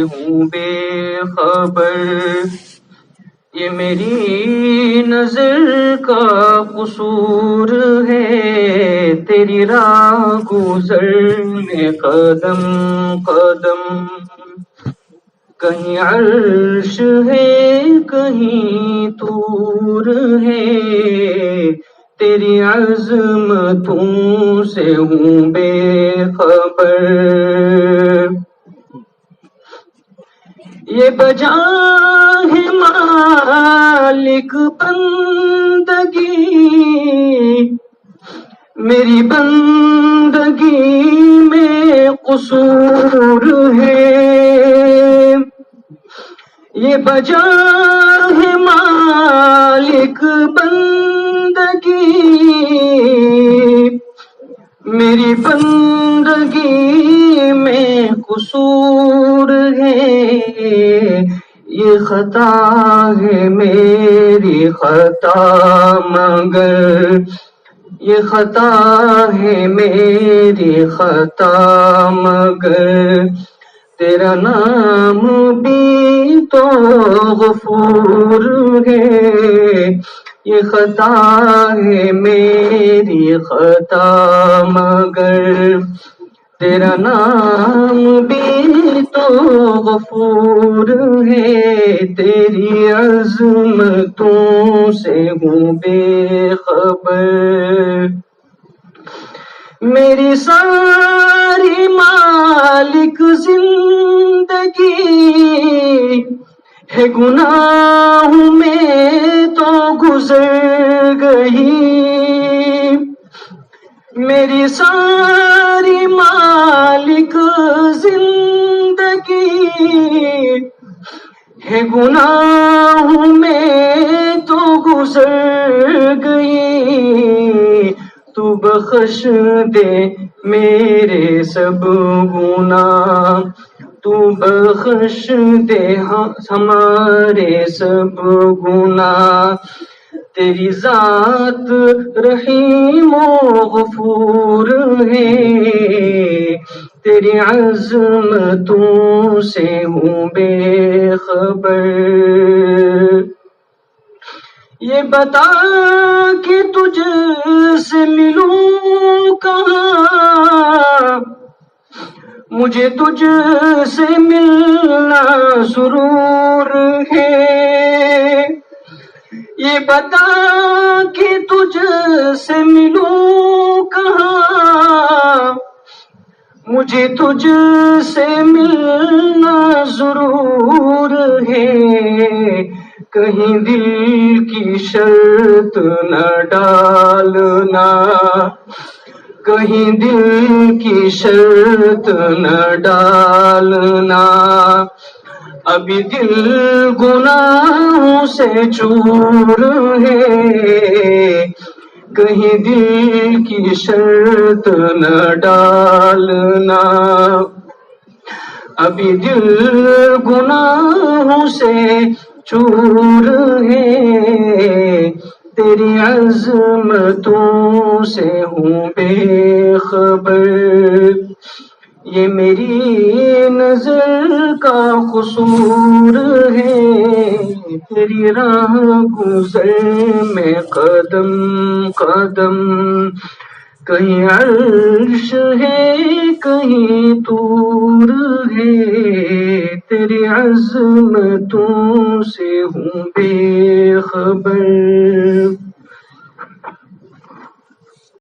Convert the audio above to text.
ہوں بے خبر، یہ میری نظر کا قصور ہے، تیری راہ گزر میں قدم قدم، کہیں عرش ہے کہیں طور ہے، تیری عظمتوں سے ہوں بے خبر، یہ بجا ہے مالک بندگی، میری بندگی میں قصور ہے، یہ بجا ہے مالک بندگی، میری بندگی میں قصور ہے، یہ خطا ہے میری خطا مگر، یہ خطا ہے میری خطا مگر، تیرا نام بھی تو غفور ہے، یہ خطا ہے میری خطا مگر، تیرا نام بھی تو غفور ہے، تیری عظمتوں سے ہوں بے خبر، میری ساری مالک زندگی ہے گناہوں میں تو گزر گئی، میری ساری مالک زندگی ہے گناہوں میں تو گزر گئی، تو بخش دے میرے سب گناہ، تو بخش دے ہمارے سب گناہ، تیری ذات رحیم و غفور ہے، تیری عظمتوں سے ہوں بے خبر، یہ بتا کہ تجھ سے ملوں کہاں، مجھے تجھ سے ملنا ضرور ہے، یہ بتا کہ تجھ سے ملوں کہاں، مجھے تجھ سے ملنا ضرور ہے، کہیں دل کی شرط نہ ڈالنا، کہیں دل کی شرط نہ ڈالنا، ابھی دل گناہوں سے چور ہے، کہیں دل کی شرط نہ ڈالنا، ابھی دل گناہوں سے چور ہے، تیری عظمتوں سے ہوں بے خبر، یہ میری نظر کا قصور ہے، تیری راہ گزر میں قدم قدم، کہیں عرش ہے کہیں طور ہے، تیری عظمتوں سے ہوں بے خبر۔